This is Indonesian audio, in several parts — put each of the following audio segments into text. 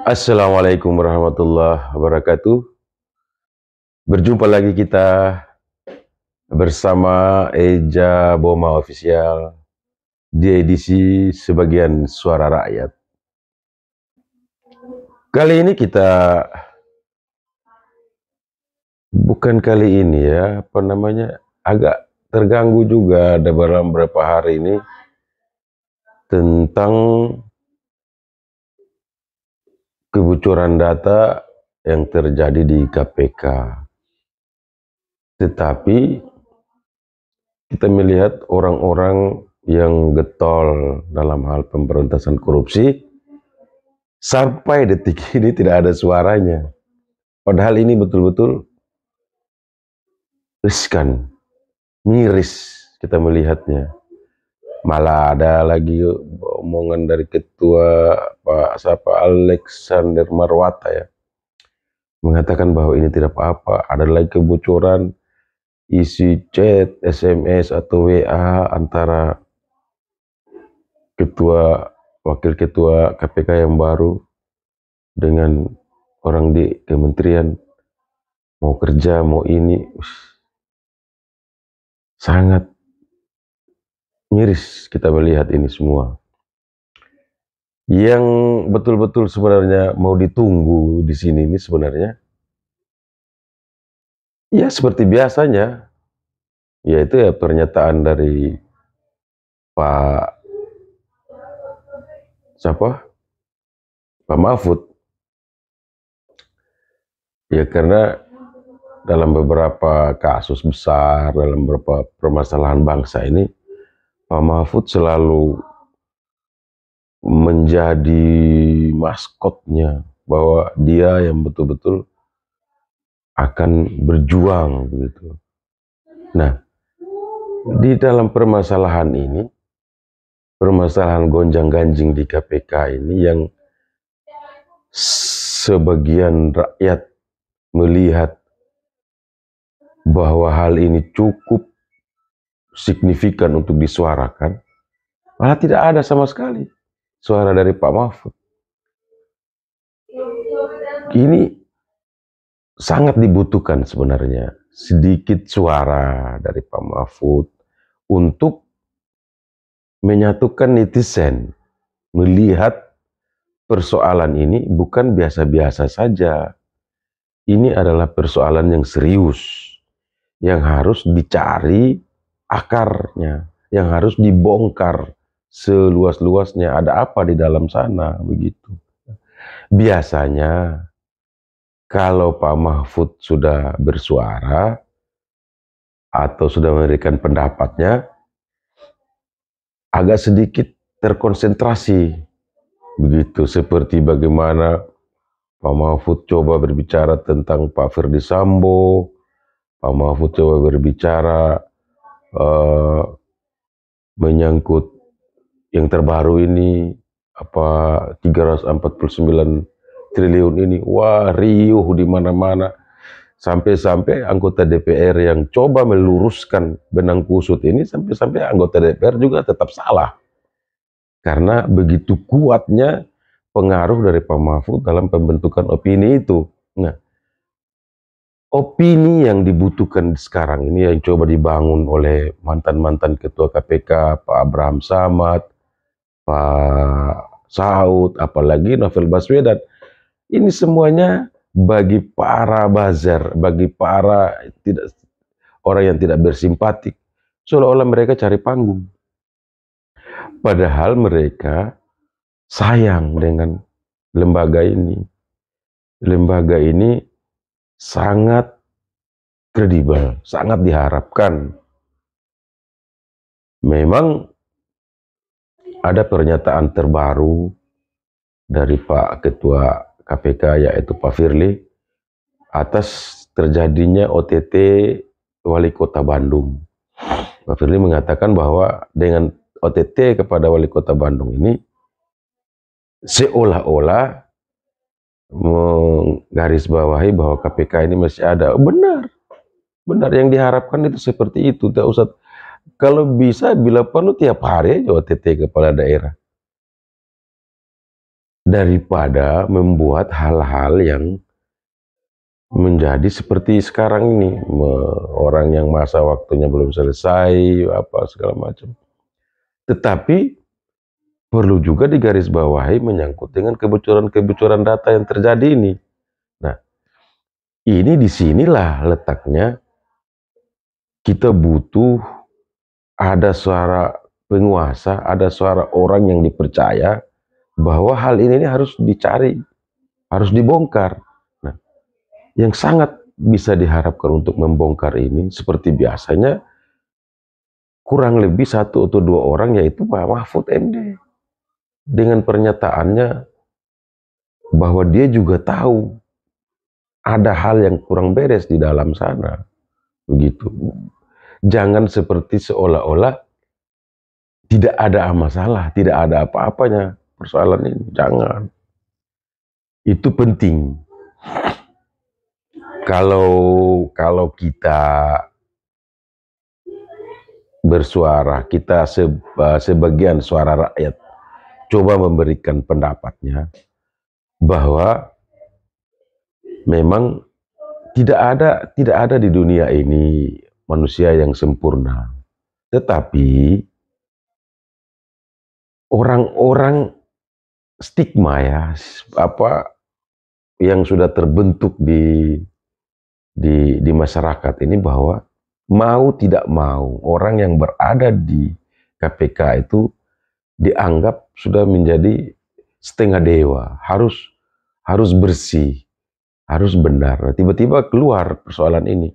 Assalamualaikum warahmatullahi wabarakatuh. Berjumpa lagi kita bersama Eja Boma Official di edisi Sebagian Suara Rakyat. Kali ini kita agak terganggu juga dalam beberapa hari ini tentang kebocoran data yang terjadi di KPK. Tetapi kita melihat orang-orang yang getol dalam hal pemberantasan korupsi sampai detik ini tidak ada suaranya. Padahal ini betul-betul riskan, miris kita melihatnya. Malah ada lagi omongan dari ketua Pak Alexander Marwata ya, mengatakan bahwa ini tidak apa-apa. Ada lagi kebocoran isi chat, SMS atau WA antara wakil ketua KPK yang baru dengan orang di kementerian, mau kerja, mau ini. Sangat miris kita melihat ini semua. Yang betul-betul sebenarnya mau ditunggu di sini ini sebenarnya ya seperti biasanya, yaitu ya pernyataan dari Pak Mahfud. Ya karena dalam beberapa kasus besar, dalam beberapa permasalahan bangsa ini, Pak Mahfud selalu menjadi maskotnya, bahwa dia yang betul-betul akan berjuang begitu. Nah, di dalam permasalahan ini, permasalahan gonjang-ganjing di KPK ini yang sebagian rakyat melihat bahwa hal ini cukup signifikan untuk disuarakan, malah tidak ada sama sekali suara dari Pak Mahfud. Ini sangat dibutuhkan sebenarnya sedikit suara dari Pak Mahfud untuk menyatukan netizen, melihat persoalan ini bukan biasa-biasa saja. Ini adalah persoalan yang serius, yang harus dicari akarnya, yang harus dibongkar seluas-luasnya. Ada apa di dalam sana, begitu. Biasanya kalau Pak Mahfud sudah bersuara atau sudah memberikan pendapatnya, agak sedikit terkonsentrasi, begitu. Seperti bagaimana Pak Mahfud coba berbicara tentang Pak Ferdy Sambo, Pak Mahfud coba berbicara menyangkut yang terbaru ini, 349 triliun ini. Wah, riuh di mana-mana. Sampai-sampai anggota DPR yang coba meluruskan benang kusut ini, sampai-sampai anggota DPR juga tetap salah. Karena begitu kuatnya pengaruh dari Pak Mahfud dalam pembentukan opini itu. Nah, opini yang dibutuhkan sekarang ini yang coba dibangun oleh mantan-mantan ketua KPK, Pak Abraham Samad, Pak Saud, apalagi Novel Baswedan. Ini semuanya bagi para buzzer, bagi para orang yang tidak bersimpatik, seolah-olah mereka cari panggung. Padahal mereka sayang dengan lembaga ini. Lembaga ini sangat kredibel, sangat diharapkan. Memang ada pernyataan terbaru dari Pak Ketua KPK, yaitu Pak Firly, atas terjadinya OTT Wali Kota Bandung. Pak Firly mengatakan bahwa dengan OTT kepada Wali Kota Bandung ini seolah-olah menggarisbawahi bahwa KPK ini masih ada. Benar yang diharapkan itu seperti itu. Tidak usah, kalau bisa bila perlu tiap hari aja OTT kepala daerah. daripada membuat hal-hal yang menjadi seperti sekarang ini, orang yang masa waktunya belum selesai, apa segala macam. Tetapi perlu juga digarisbawahi menyangkut dengan kebocoran-kebocoran data yang terjadi ini. Nah, ini disinilah letaknya kita butuh ada suara penguasa, ada suara orang yang dipercaya bahwa hal ini harus dicari, harus dibongkar. Nah, yang sangat bisa diharapkan untuk membongkar ini seperti biasanya kurang lebih satu atau dua orang, yaitu Pak Mahfud MD, dengan pernyataannya bahwa dia juga tahu ada hal yang kurang beres di dalam sana, begitu. Jangan seperti seolah-olah tidak ada masalah, tidak ada apa-apanya persoalan ini. Jangan. Itu penting. Kalau kita bersuara, kita sebagian suara rakyat coba memberikan pendapatnya bahwa memang tidak ada di dunia ini manusia yang sempurna. Tetapi orang-orang stigma ya, apa yang sudah terbentuk di masyarakat ini bahwa mau tidak mau orang yang berada di KPK itu dianggap sudah menjadi setengah dewa, harus bersih, harus benar. Nah, tiba-tiba keluar persoalan ini,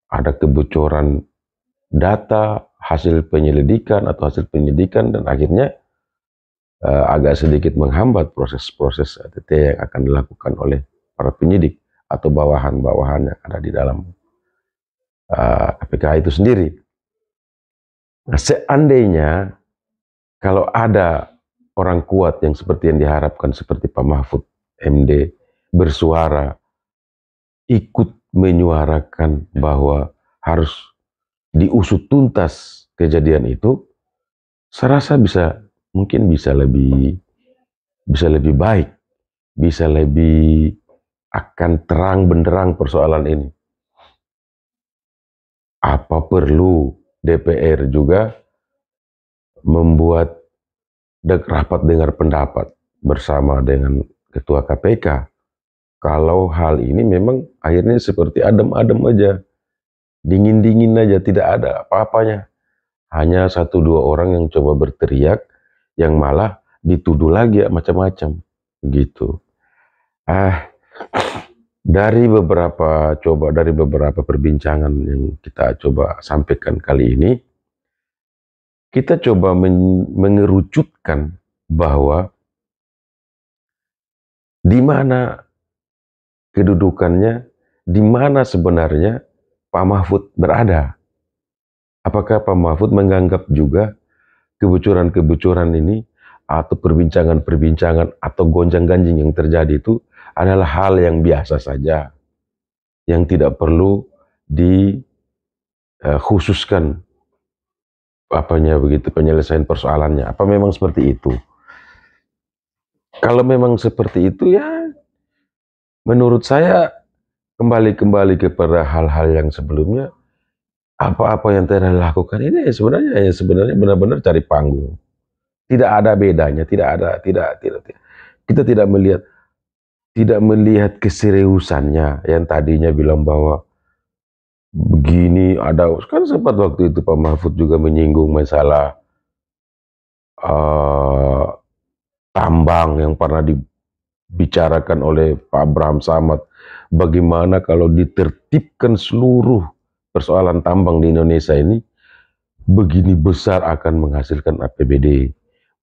ada kebocoran data hasil penyelidikan atau hasil penyidikan, dan akhirnya agak sedikit menghambat proses-proses yang akan dilakukan oleh para penyidik atau bawahan-bawahan yang ada di dalam KPK itu sendiri. Nah, seandainya kalau ada orang kuat yang seperti yang diharapkan seperti Pak Mahfud MD bersuara, ikut menyuarakan bahwa harus diusut tuntas kejadian itu, saya rasa mungkin bisa lebih baik, bisa lebih akan terang benderang persoalan ini. Apa perlu DPR juga membuat rapat dengar pendapat bersama dengan Ketua KPK kalau hal ini memang akhirnya seperti adem-adem aja, dingin-dingin aja, tidak ada apa-apanya. Hanya satu dua orang yang coba berteriak, yang malah dituduh lagi ya, macam-macam gitu. Dari beberapa perbincangan yang kita coba sampaikan kali ini, kita coba mengerucutkan bahwa di mana kedudukannya, di mana sebenarnya Pak Mahfud berada. Apakah Pak Mahfud menganggap juga kebocoran-kebocoran ini atau perbincangan-perbincangan atau gonjang-ganjing yang terjadi itu adalah hal yang biasa saja, yang tidak perlu dikhususkan penyelesaian persoalannya. Apa memang seperti itu? Kalau memang seperti itu ya, menurut saya kembali kepada hal-hal yang sebelumnya. Apa-apa yang telah dilakukan ini sebenarnya benar-benar cari panggung. Tidak ada bedanya, kita tidak melihat keseriusannya yang tadinya bilang bahwa begini ada, kan sempat waktu itu Pak Mahfud juga menyinggung masalah tambang yang pernah dibicarakan oleh Pak Abraham Samad. Bagaimana kalau ditertibkan seluruh persoalan tambang di Indonesia ini, begini besar akan menghasilkan APBD.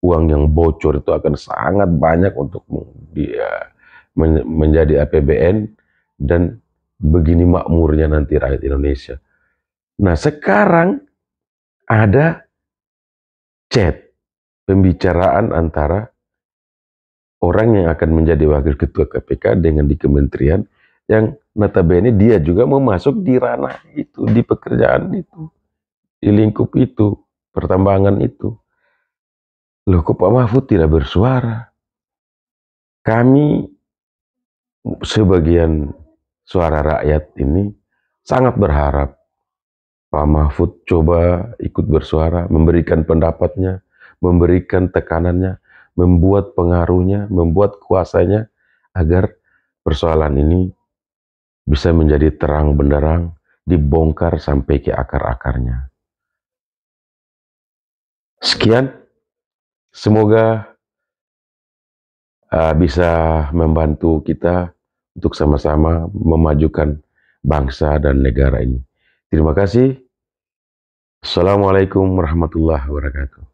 Uang yang bocor itu akan sangat banyak untuk menjadi APBN, dan begini makmurnya nanti rakyat Indonesia. Nah, sekarang ada chat pembicaraan antara orang yang akan menjadi wakil ketua KPK dengan di kementerian, yang notabene dia juga mau masuk di ranah itu, di pekerjaan itu, di lingkup itu, pertambangan itu. Loh, kok Pak Mahfud tidak bersuara? Kami sebagian suara rakyat ini sangat berharap Pak Mahfud coba ikut bersuara, memberikan pendapatnya, memberikan tekanannya, membuat pengaruhnya, membuat kuasanya, agar persoalan ini bisa menjadi terang benderang, dibongkar sampai ke akar-akarnya. Sekian, semoga bisa membantu kita untuk sama-sama memajukan bangsa dan negara ini. Terima kasih. Assalamualaikum warahmatullahi wabarakatuh.